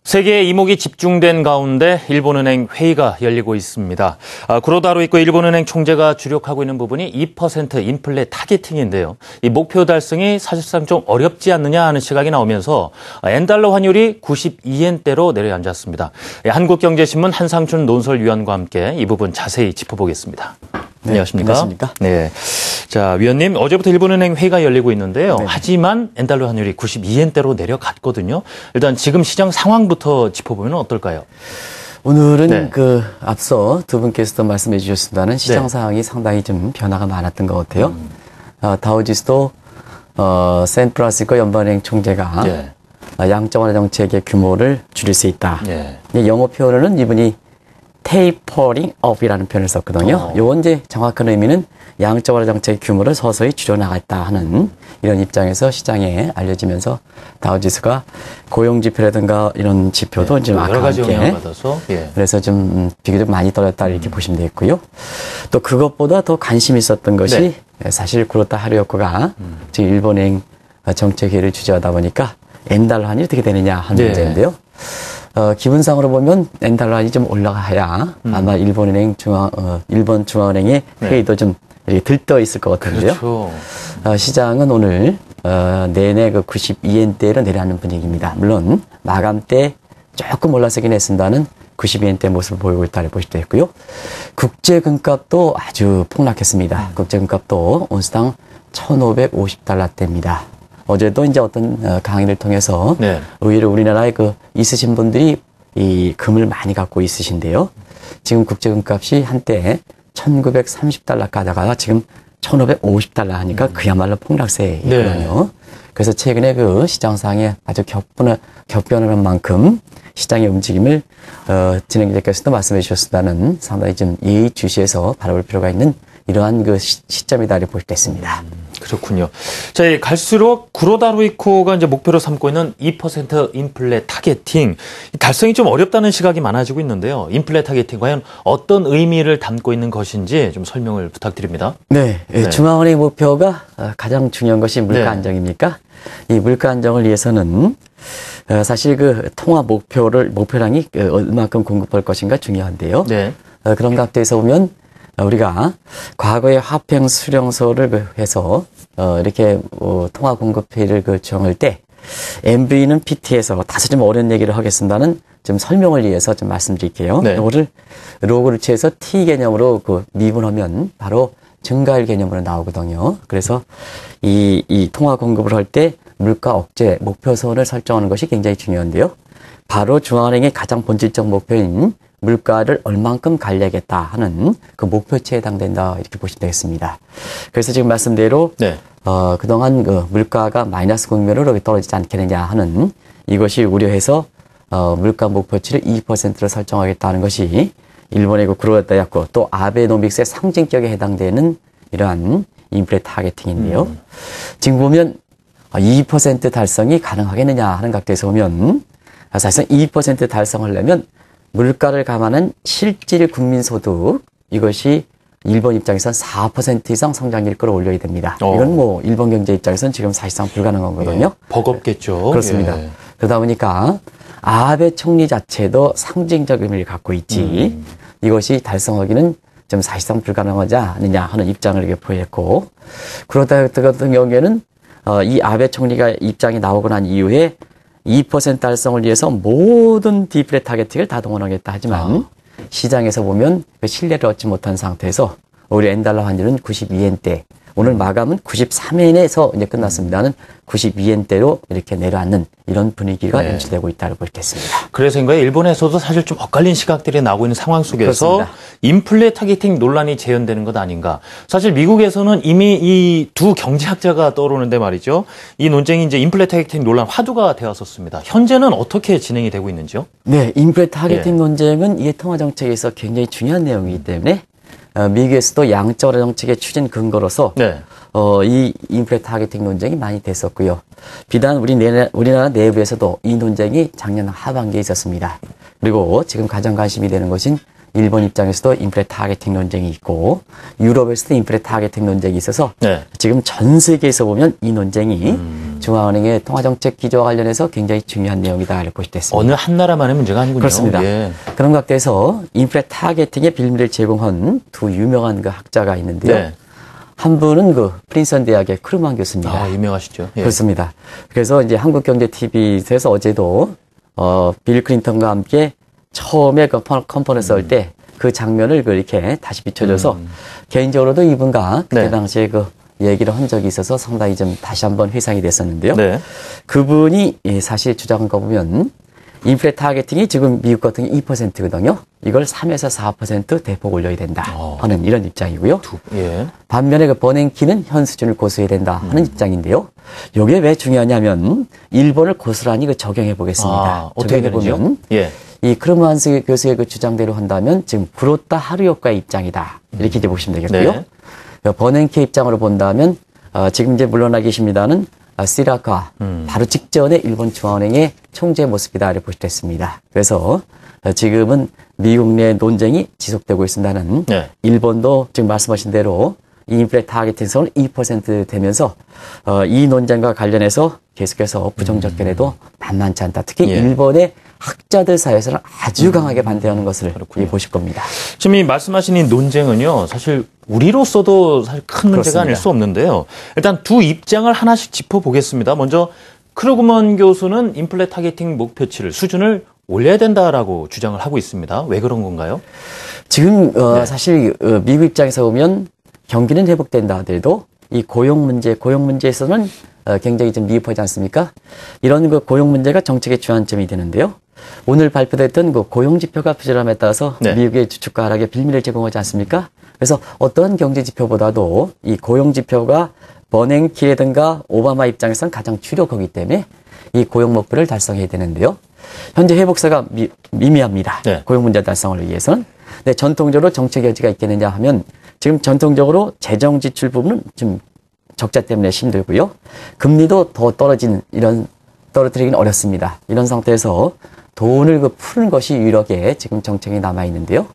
세계의 이목이 집중된 가운데 일본은행 회의가 열리고 있습니다. 구로다로 있고 일본은행 총재가 주력하고 있는 부분이 2% 인플레 타겟팅인데요. 이 목표 달성이 사실상 좀 어렵지 않느냐 하는 시각이 나오면서 엔달러 환율이 92엔대로 내려앉았습니다. 한국경제신문 한상춘 논설위원과 함께 이 부분 자세히 짚어보겠습니다. 네, 안녕하십니까? 안녕하십니까? 네. 자, 위원님, 어제부터 일본은행 회의가 열리고 있는데요. 네. 하지만 엔달러 환율이 92엔대로 내려갔거든요. 일단 지금 시장 상황부터 짚어보면 어떨까요? 오늘은 네. 앞서 두 분께서도 말씀해 주셨습니다는 시장 네. 상황이 상당히 좀 변화가 많았던 것 같아요. 다우지수도 샌프란시스코 연방은행 총재가 네. 양적 완화 정책의 규모를 줄일 수 있다. 네. 영어 표현으로는 이분이 tapering up이라는 표현을 썼거든요. 요건 이제 정확한 의미는 양적 완화 정책의 규모를 서서히 줄여나갔다 하는 이런 입장에서 시장에 알려지면서 다우지수가 고용지표라든가 이런 지표도 좀 여러 가지 악화함께 영향을 받아서 그래서 좀 비교적 많이 떨어졌다 이렇게 보시면 되겠고요. 또 그것보다 더 관심이 있었던 것이 사실 구로다 하루요코가 지금 일본은행 정책회의를 주재하다 보니까 엔달러 환율이 어떻게 되느냐 하는 문제인데요. 기분상으로 보면 엔달러 환율이 좀 올라가야 아마 일본 중앙은행의 회의도 좀 이렇게 들떠 있을 것 같은데요. 그렇죠. 시장은 오늘 내내 92엔대로 내려가는 분위기입니다. 물론 마감 때 조금 올라서긴 했습니다는 92엔대 모습을 보이고 있다고 보실 수 있고요. 국제금값도 아주 폭락했습니다. 국제금값도 온스당 1,550달러대입니다. 어제도 이제 어떤 강의를 통해서 의외로 우리나라에 있으신 분들이 이 금을 많이 갖고 있으신데요. 지금 국제금값이 한때 1,930달러 가다가 지금 1,550달러 하니까 그야말로 폭락세이거든요. 그래서 최근에 시장상에 아주 격변하는 만큼 시장의 움직임을 진행자께서도 말씀해 주셨다는 상당히 좀 예의주시해서 바라볼 필요가 있는 이러한 시점이다 이렇게 볼 수 있습니다. 그렇군요. 자, 갈수록 구로다루이코가 이제 목표로 삼고 있는 2% 인플레 타겟팅 달성이 좀 어렵다는 시각이 많아지고 있는데요. 인플레 타겟팅 과연 어떤 의미를 담고 있는 것인지 좀 설명을 부탁드립니다. 네. 중앙은행 목표가 가장 중요한 것이 물가 안정입니까? 이 물가 안정을 위해서는 사실 통화 목표량이 얼마큼 공급할 것인가 중요한데요. 그런 각도에서 보면 우리가 과거의 화평 수령서를 해서 이렇게 통화 공급비를 정할 때 MV는 PT에서 다소 좀 어려운 얘기를 하겠습니다는 좀 설명을 위해서 좀 말씀드릴게요. 이거를 로그를 취해서 T 개념으로 미분하면 바로 증가율 개념으로 나오거든요. 그래서 이 통화 공급을 할 때 물가 억제 목표선을 설정하는 것이 굉장히 중요한데요. 바로 중앙은행의 가장 본질적 목표인 물가를 얼만큼 관리하겠다 하는 그 목표치에 해당된다 이렇게 보시면 되겠습니다. 그래서 지금 말씀대로 그동안 물가가 마이너스 국면으로 떨어지지 않겠느냐 하는 이것이 우려해서 물가 목표치를 2%로 설정하겠다는 것이 일본의 구로다였고 또 아베노믹스의 상징격에 해당되는 이러한 인플레 타겟팅인데요. 지금 보면 2% 달성이 가능하겠느냐 하는 각도에서 보면 사실상 2% 달성하려면 물가를 감안한 실질 국민소득 이것이 일본 입장에선 4% 이상 성장률을 끌어올려야 됩니다. 이건 일본 경제 입장에서는 지금 사실상 불가능한 거거든요. 버겁겠죠. 그렇습니다. 그러다 보니까 아베 총리 자체도 상징적 의미를 갖고 있지 이것이 달성하기는 좀 사실상 불가능하지 않느냐 하는 입장을 이렇게 보였고 그러다 같은 경우에는 이 아베 총리가 입장이 나오고 난 이후에 2% 달성을 위해서 모든 디플레 타겟팅을 다 동원하겠다 하지만 시장에서 보면 신뢰를 얻지 못한 상태에서 우리 엔달러 환율은 92엔대 오늘 마감은 93엔에서 이제 끝났습니다는 92엔대로 이렇게 내려앉는 이런 분위기가 연출되고 있다고 볼 수 있겠습니다. 그래서 일본에서도 사실 좀 엇갈린 시각들이 나오고 있는 상황 속에서 그렇습니다. 인플레 타겟팅 논란이 재현되는 것 아닌가. 사실 미국에서는 이미 이 두 경제학자가 떠오르는데 말이죠. 이 논쟁이 이제 인플레 타겟팅 논란 화두가 되었었습니다. 현재는 어떻게 진행이 되고 있는지요? 네, 인플레 타겟팅 논쟁은 이게 통화 정책에서 굉장히 중요한 내용이기 때문에 미국에서도 양적 완화 정책의 추진 근거로서 이 인플레 타겟팅 논쟁이 많이 됐었고요. 비단 우리나라 내부에서도 이 논쟁이 작년 하반기에 있었습니다. 그리고 지금 가장 관심이 되는 것은 일본 입장에서도 인플레 타겟팅 논쟁이 있고 유럽에서도 인플레 타겟팅 논쟁이 있어서 지금 전 세계에서 보면 이 논쟁이 중앙은행의 통화정책 기조와 관련해서 굉장히 중요한 내용이다 이렇게 보실 수 있습니다. 어느 한 나라만의 문제가 아니군요. 그렇습니다. 예. 그런 각도에서 인플레 타겟팅의 빌미를 제공한 두 유명한 그 학자가 있는데요. 네. 한 분은 그 프린스턴 대학의 크루만 교수입니다. 아, 유명하시죠. 예. 그렇습니다. 그래서 이제 한국경제TV에서 어제도 빌 클린턴과 함께 처음에 그 컨퍼런스 할 때 그 장면을 이렇게 다시 비춰줘서 개인적으로도 이분과 그때 네. 당시에 그 얘기를 한 적이 있어서 상당히 좀 다시 한번 회상이 됐었는데요. 네. 그분이 사실 주장한 거 보면 인플레 타겟팅이 지금 미국 같은 게 2%거든요. 이걸 3에서 4% 대폭 올려야 된다 하는 이런 입장이고요. 예. 반면에 그 버냉키는 현 수준을 고수해야 된다 하는 입장인데요. 이게 왜 중요하냐면 일본을 고스란히 그 적용해 보겠습니다. 어떻게 적용해 되는지요? 보면 예. 이 크루만스 교수의 그 주장대로 한다면 지금 불었다 하루 효과의 입장이다. 이렇게 이제 보시면 되겠고요. 네. 버냉키 입장으로 본다면 지금 이제 물러나 계십니다는 시라카 바로 직전에 일본 중앙은행의 총재 모습이다 이렇게 보실 수 있습니다. 그래서 지금은 미국 내 논쟁이 지속되고 있습니다는 네. 일본도 지금 말씀하신 대로 인플레 타겟팅성을 2% 되면서 이 논쟁과 관련해서 계속해서 부정적 견해도 만만치 않다. 특히 예. 일본의 학자들 사이에서는 아주 강하게 반대하는 것을 보실 겁니다. 지금 이 말씀하신 이 논쟁은요, 사실 우리로서도 사실 큰 문제가 그렇습니다. 아닐 수 없는데요. 일단 두 입장을 하나씩 짚어보겠습니다. 먼저 크루그먼 교수는 인플레 타겟팅 목표치를 수준을 올려야 된다라고 주장을 하고 있습니다. 왜 그런 건가요? 지금 사실 미국 입장에서 보면 경기는 회복된다 하더라도 이 고용 문제에서는 굉장히 좀 미흡하지 않습니까? 이런 그 고용 문제가 정책의 주안점이 되는데요. 오늘 발표됐던 그 고용 지표가 부실함에 따라서 네. 미국의 주축과 하락에 빌미를 제공하지 않습니까? 그래서 어떠한 경제 지표보다도 이 고용 지표가 버냉키라든가 오바마 입장에서는 가장 주력하기 때문에 이 고용 목표를 달성해야 되는데요. 현재 회복세가 미미합니다. 네. 고용 문제 달성을 위해서는. 근데 전통적으로 정책 여지가 있겠느냐 하면 지금 전통적으로 재정 지출 부분은 좀 적자 때문에 힘들고요. 금리도 더 떨어뜨리긴 어렵습니다. 이런 상태에서 돈을 푸는 것이 유일하게 지금 정책이 남아 있는데요.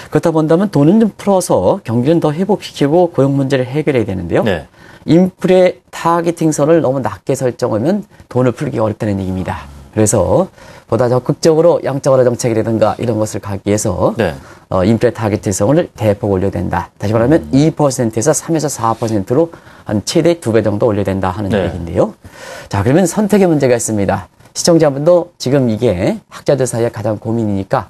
그렇다 본다면 돈은 좀 풀어서 경기는 더 회복시키고 고용 문제를 해결해야 되는데요. 네. 인플레 타겟팅선을 너무 낮게 설정하면 돈을 풀기 어렵다는 얘기입니다. 그래서 보다 적극적으로 양적완화 정책이라든가 이런 것을 가기 위해서 네. 인플레 타겟팅성을 대폭 올려야 된다. 다시 말하면 2%에서 3에서 4%로 한 최대 2배 정도 올려야 된다 하는 네. 얘기인데요. 자, 그러면 선택의 문제가 있습니다. 시청자분도 지금 이게 학자들 사이에 가장 고민이니까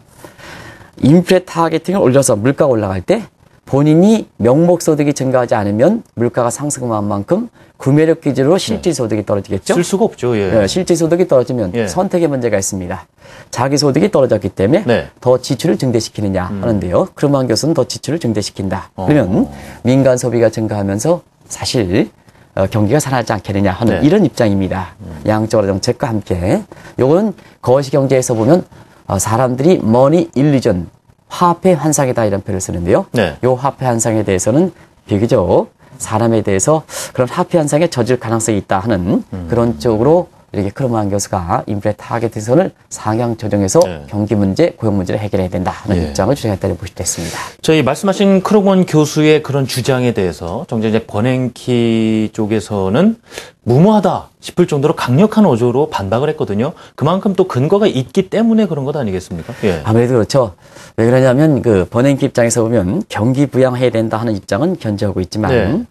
인플레 타겟팅을 올려서 물가가 올라갈 때 본인이 명목소득이 증가하지 않으면 물가가 상승한 만큼 구매력 기준으로 실질소득이 떨어지겠죠? 쓸 수가 없죠. 예. 네, 실질소득이 떨어지면 예. 선택의 문제가 있습니다. 자기 소득이 떨어졌기 때문에 네. 더 지출을 증대시키느냐 하는데요. 크루만 교수는 더 지출을 증대시킨다. 그러면 민간 소비가 증가하면서 사실 경기가 살아나지 않겠느냐 하는 네. 이런 입장입니다. 양적완화 정책과 함께. 요건 거시경제에서 보면 사람들이 머니 일리전, 화폐 환상이다 이런 표현을 쓰는데요. 네. 요 화폐 환상에 대해서는 비교적 사람에 대해서 그런 화폐 현상에 젖을 가능성이 있다 하는 그런 쪽으로 이렇게 크루만 교수가 인플레 타겟팅선을 상향 조정해서 네. 경기 문제, 고용 문제를 해결해야 된다 하는 예. 입장을 주장했다고 보실 수 있습니다. 저희 말씀하신 크루그먼 교수의 그런 주장에 대해서 정작 이제 버냉키 쪽에서는 무모하다 싶을 정도로 강력한 어조로 반박을 했거든요. 그만큼 또 근거가 있기 때문에 그런 것 아니겠습니까? 예. 아무래도 그렇죠. 왜 그러냐면 그 버냉키 입장에서 보면 경기 부양해야 된다 하는 입장은 견지하고 있지만 네.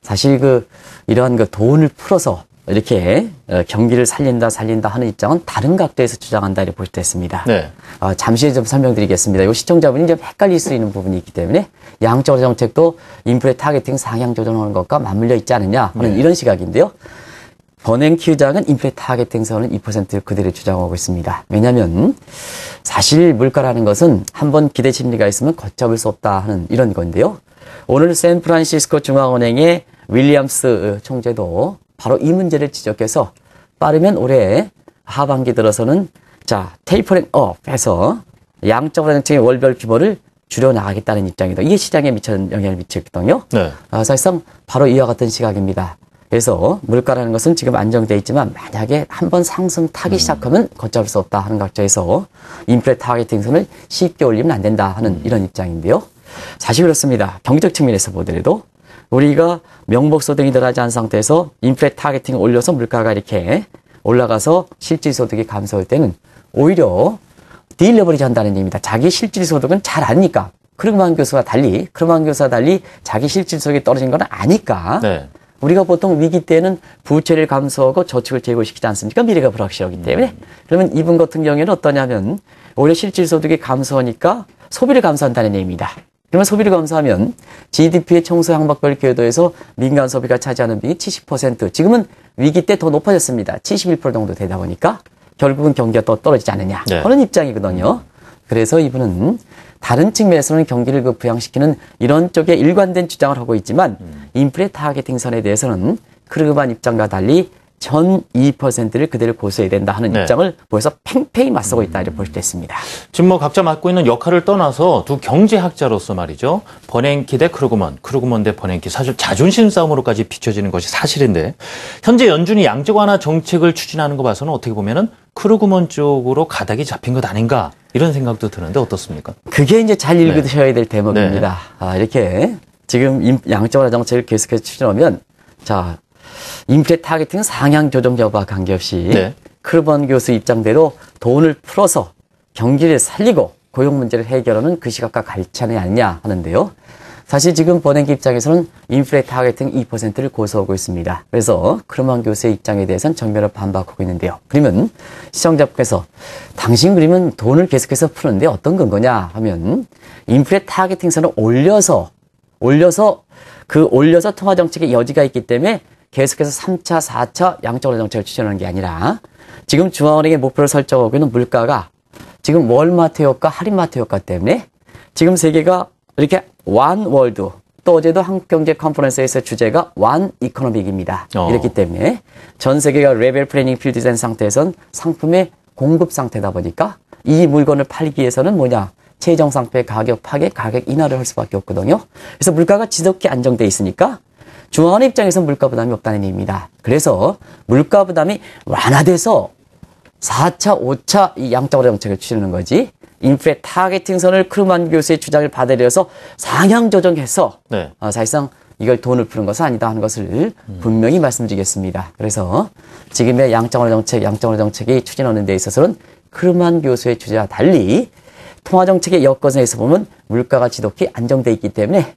사실 이러한 돈을 풀어서 이렇게 경기를 살린다 하는 입장은 다른 각도에서 주장한다 이렇게 볼 수 있습니다. 네. 잠시 좀 설명드리겠습니다. 이 시청자분이 좀 헷갈릴 수 있는 부분이 있기 때문에 양적완화 정책도 인플레 타겟팅 상향 조정하는 것과 맞물려 있지 않느냐 하는 이런 시각인데요. 버냉키 의장은 인플레 타겟팅선은 2% 그대로 주장하고 있습니다. 왜냐하면 사실 물가라는 것은 한번 기대 심리가 있으면 걷잡을 수 없다 하는 이런 건데요. 오늘 샌프란시스코 중앙은행의 윌리엄스 총재도 바로 이 문제를 지적해서 빠르면 올해 하반기 들어서는 테이퍼링 업 해서 양적완화 정책의 월별 규모를 줄여나가겠다는 입장이다. 이게 시장에 미치는 영향을 미치거든요. 네. 사실상 바로 이와 같은 시각입니다. 그래서 물가라는 것은 지금 안정되어 있지만 만약에 한번 상승 타기 시작하면 걷잡을 수 없다 하는 각도에서 인플레 타겟팅선을 쉽게 올리면 안 된다 하는 이런 입장인데요. 사실 그렇습니다. 경제적 측면에서 보더라도 우리가 명목소득이 늘어나지 않은 상태에서 인플레 타겟팅을 올려서 물가가 이렇게 올라가서 실질소득이 감소할 때는 오히려 딜레버리지 한다는 얘기입니다. 자기 실질소득은 잘 아니까. 크루그만 교수와 달리 자기 실질소득이 떨어진 건 아니까. 네. 우리가 보통 위기 때는 부채를 감소하고 저축을 제고시키지 않습니까? 미래가 불확실하기 때문에. 그러면 이분 같은 경우에는 어떠냐면 오히려 실질소득이 감소하니까 소비를 감소한다는 얘기입니다. 그러면 소비를 감소하면 GDP의 총수 항목별 궤도에서 민간 소비가 차지하는 비율이 70%, 지금은 위기 때 더 높아졌습니다. 71% 정도 되다 보니까 결국은 경기가 또 떨어지지 않느냐 하는 입장이거든요. 그래서 이분은 다른 측면에서는 경기를 부양시키는 이런 쪽에 일관된 주장을 하고 있지만 인플레 타겟팅 선에 대해서는 크루그만 입장과 달리 전 2%를 그대로 고수해야 된다 하는 입장을 보여서 팽팽히 맞서고 있다 이렇게 볼 수 있습니다. 지금 뭐 각자 맡고 있는 역할을 떠나서 두 경제학자로서 말이죠. 버냉키 대 크루그먼 대 버냉키, 사실 자존심 싸움으로까지 비춰지는 것이 사실인데 현재 연준이 양적 완화 정책을 추진하는 거 봐서는 어떻게 보면은 크루그먼 쪽으로 가닥이 잡힌 것 아닌가 이런 생각도 드는데 어떻습니까? 그게 이제 잘 읽으셔야 될 대목입니다. 이렇게 지금 양적 완화 정책을 계속해서 추진하면 자. 인플레 타겟팅 상향 조정 여부와 관계없이 크루그먼 교수 입장대로 돈을 풀어서 경기를 살리고 고용 문제를 해결하는 그 시각과 같지 않느냐 하는데요. 사실 지금 버냉키 입장에서는 인플레 타겟팅 2%를 고수하고 있습니다. 그래서 크루그먼 교수의 입장에 대해서는 정면으로 반박하고 있는데요. 그러면 시청자분께서 당신 그러면 돈을 계속해서 푸는데 어떤 근거냐 하면 인플레 타겟팅선을 올려서 통화 정책의 여지가 있기 때문에 계속해서 3차, 4차 양적 완화 정책을 추진하는 게 아니라 지금 중앙은행의 목표를 설정하고 있는 물가가 지금 월마트 효과, 할인마트 효과 때문에 지금 세계가 이렇게 one world, 또 어제도 한국경제 컨퍼런스에서 주제가 one economic입니다. 이렇기 때문에 전 세계가 레벨 플래닝 필드 된 상태에선 상품의 공급 상태다 보니까 이 물건을 팔기 위해서는 뭐냐? 최정 상품의 가격 파괴, 가격 인하를 할 수밖에 없거든요. 그래서 물가가 지속히 안정돼 있으니까 중앙은행 입장에서 물가 부담이 없다는 얘기입니다. 그래서 물가 부담이 완화돼서 4차, 5차 이 양적 완화 정책을 추진하는 거지. 인플레 타겟팅선을 크루그만 교수의 주장을 받아들여서 상향 조정해서 사실상 이걸 돈을 푸는 것은 아니다 하는 것을 분명히 말씀드리겠습니다. 그래서 지금의 양적 완화 정책이 추진하는 데 있어서는 크루그만 교수의 주장과 달리 통화 정책의 여건에서 보면 물가가 지속히 안정돼 있기 때문에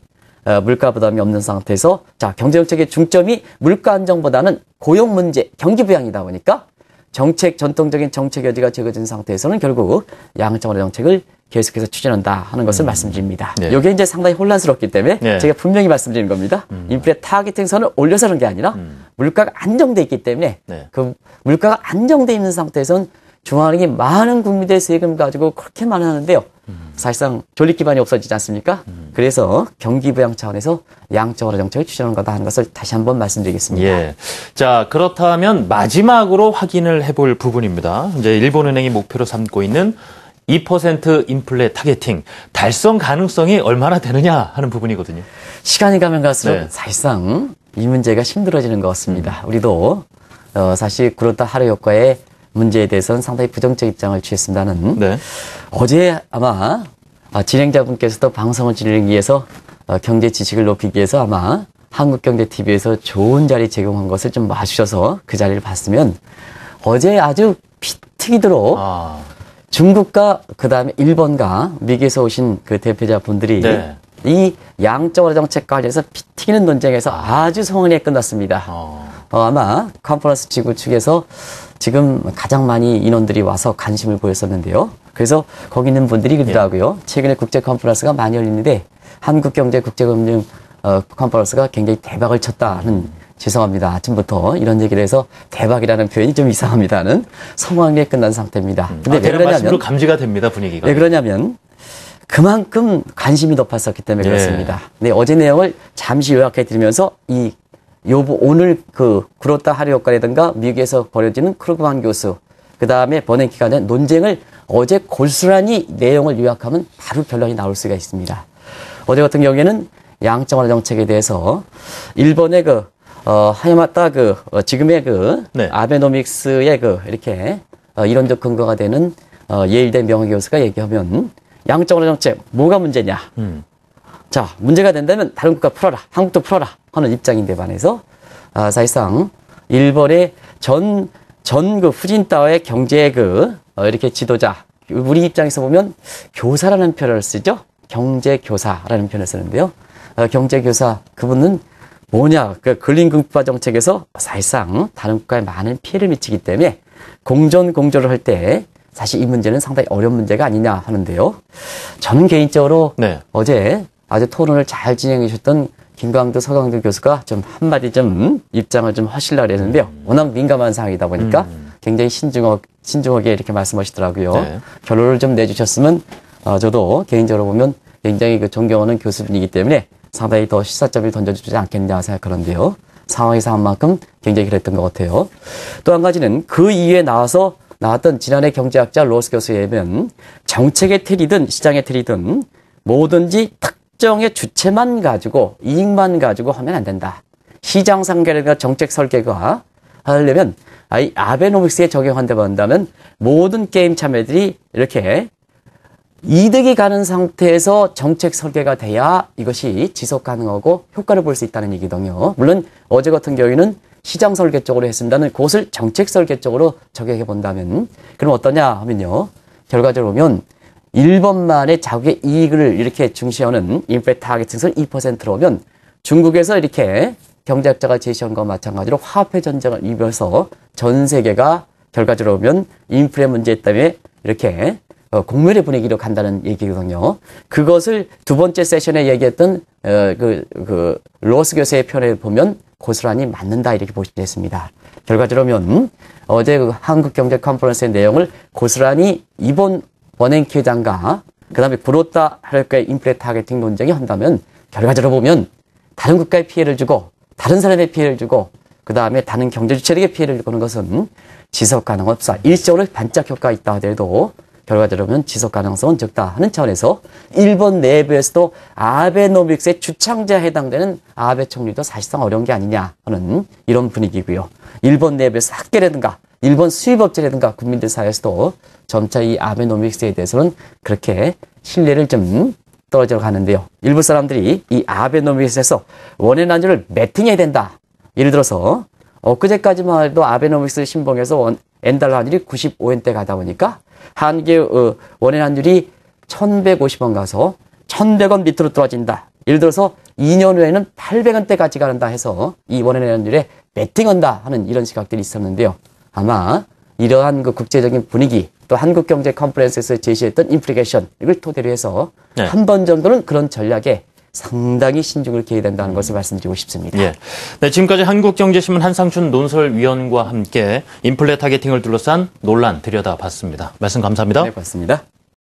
물가 부담이 없는 상태에서 경제정책의 중점이 물가 안정보다는 고용 문제, 경기 부양이다 보니까 전통적인 정책 여지가 적어진 상태에서는 결국 양적 완화 정책을 계속해서 추진한다 하는 것을 말씀드립니다. 이게 이제 상당히 혼란스럽기 때문에 제가 분명히 말씀드리는 겁니다. 인플레 타겟팅선을 올려서 하는 게 아니라 물가가 안정돼 있기 때문에 그 물가가 안정돼 있는 상태에서는 중앙은행이 많은 국민들의 세금 가지고 그렇게 많이 하는데요. 사실상 존립 기반이 없어지지 않습니까? 그래서 경기 부양 차원에서 양적 완화 정책을 추진하는 거다 하는 것을 다시 한번 말씀드리겠습니다. 자, 그렇다면 마지막으로 확인을 해볼 부분입니다. 이제 일본은행이 목표로 삼고 있는 2% 인플레 타겟팅 달성 가능성이 얼마나 되느냐 하는 부분이거든요. 시간이 가면 갈수록 사실상 이 문제가 힘들어지는 것 같습니다. 우리도 사실 그렇다 하루 효과의 문제에 대해서는 상당히 부정적 입장을 취했습니다는 어제 아마 진행자분께서도 방송을 진행하기 위해서 경제 지식을 높이기 위해서 아마 한국경제TV에서 좋은 자리 제공한 것을 좀 봐주셔서 그 자리를 봤으면 어제 아주 피 튀기도록 중국과 그다음에 일본과 미국에서 오신 그 대표자분들이 이 양적 완화 정책 관련해서 피 튀기는 논쟁에서 아주 성황리에 끝났습니다. 아마 컨퍼런스 지구 측에서 지금 가장 많이 인원들이 와서 관심을 보였었는데요. 그래서 거기 있는 분들이 그러더라고요. 최근에 국제 컨퍼런스가 많이 열리는데 한국경제 국제금융 컨퍼런스가 굉장히 대박을 쳤다는, 죄송합니다. 아침부터 이런 얘기를 해서 대박이라는 표현이 좀 이상합니다는 성황리에 끝난 상태입니다. 근데 왜 그러냐면 말씀으로 감지가 됩니다, 분위기가. 왜 그러냐면 그만큼 관심이 높았었기 때문에 그렇습니다. 네, 어제 내용을 잠시 요약해 드리면서 오늘 그렇다 하루 효과라든가 미국에서 벌여지는 크루그만 교수, 그 다음에 버냉키 간의 논쟁을 어제 고스란히 내용을 요약하면 바로 결론이 나올 수가 있습니다. 어제 같은 경우에는 양적 완화 정책에 대해서 일본의 하야마타 지금의 아베노믹스의 이렇게 이론적 근거가 되는 예일대 명예 교수가 얘기하면 양적 완화 정책 뭐가 문제냐? 자, 문제가 된다면 다른 국가 풀어라, 한국도 풀어라 하는 입장인데 반해서 사실상 일본의 전 그 후진타와의 경제 이렇게 지도자, 우리 입장에서 보면 교사라는 표현을 쓰죠. 경제교사라는 표현을 쓰는데요. 경제교사, 그분은 뭐냐, 그 근린국가 정책에서 사실상 다른 국가에 많은 피해를 미치기 때문에 공조를 할 때 사실 이 문제는 상당히 어려운 문제가 아니냐 하는데요. 저는 개인적으로 네. 어제 아주 토론을 잘 진행해 주셨던 김광두, 서강두 교수가 좀 한마디 좀 입장을 좀 하시려고 했는데요. 워낙 민감한 상황이다 보니까 굉장히 신중하게 이렇게 말씀하시더라고요. 네. 결론을 좀 내주셨으면 저도 개인적으로 보면 굉장히 그 존경하는 교수분이기 때문에 상당히 더 시사점을 던져주지 않겠냐 생각하는데요. 상황이 상한 만큼 굉장히 그랬던 것 같아요. 또 한 가지는 그 이후에 나왔던 지난해 경제학자 로스 교수에 의하면 정책의 틀이든 시장의 틀이든 뭐든지 특정의 주체만 가지고 이익만 가지고 하면 안 된다. 시장 상계라든가 정책 설계가 하려면 아베노믹스에 적용한다면 모든 게임 참여들이 이렇게 이득이 가는 상태에서 정책 설계가 돼야 이것이 지속 가능하고 효과를 볼 수 있다는 얘기거든요. 물론 어제 같은 경우에는 시장 설계 쪽으로 했습니다는 그것을 정책 설계 쪽으로 적용해 본다면 그럼 어떠냐 하면요. 결과적으로 보면 일본만의 자국의 이익을 이렇게 중시하는 인플레 타겟팅을 2%로 오면 중국에서 이렇게 경제학자가 제시한 것과 마찬가지로 화폐 전쟁을 이면서 전 세계가 결과적으로 보면 인플레 문제 때문에 이렇게 공멸의 분위기로 간다는 얘기거든요. 그것을 두 번째 세션에 얘기했던 로스 교수의 표현을 보면 고스란히 맞는다 이렇게 보시면 됐습니다. 결과적으로 보면 어제 그 한국 경제 컨퍼런스의 내용을 고스란히 이번 원행 기회장과 그다음에 브로타 할거의 인플레 타겟팅 논쟁이 한다면 결과적으로 보면 다른 국가에 피해를 주고 다른 사람의 피해를 주고 그다음에 다른 경제 주체에게 피해를 주는 것은 지속 가능 없다. 일시적으로 반짝 효과가 있다 하더라도 결과적으로 보면 지속 가능성은 적다 하는 차원에서 일본 내부에서도 아베노믹스의 주창자에 해당되는 아베 총리도 사실상 어려운 게 아니냐 하는 이런 분위기고요. 일본 내부에서 학계라든가 일본 수입업체라든가 국민들 사이에서도 점차 이 아베노믹스에 대해서는 그렇게 신뢰를 좀 떨어져 가는데요. 일부 사람들이 이 아베노믹스에서 원의 난조를 매팅해야 된다. 예를 들어서 엊그제까지만 해도 아베노믹스 신봉에서 엔달러 환율이 95엔대 가다 보니까 한개 원의 환율이 1150원 가서 1100원 밑으로 떨어진다. 예를 들어서 2년 후에는 800원대까지 가는다 해서 이 원의 환율에 매팅한다 하는 이런 시각들이 있었는데요. 아마 이러한 그 국제적인 분위기 또 한국경제 컨퍼런스에서 제시했던 인플리케이션 이걸 토대로 해서 네. 한 번 정도는 그런 전략에 상당히 신중을 기해야 된다는 것을 말씀드리고 싶습니다. 예. 네, 지금까지 한국경제신문 한상춘 논설위원과 함께 인플레 타겟팅을 둘러싼 논란 들여다봤습니다. 말씀 감사합니다. 네, 고맙습니다.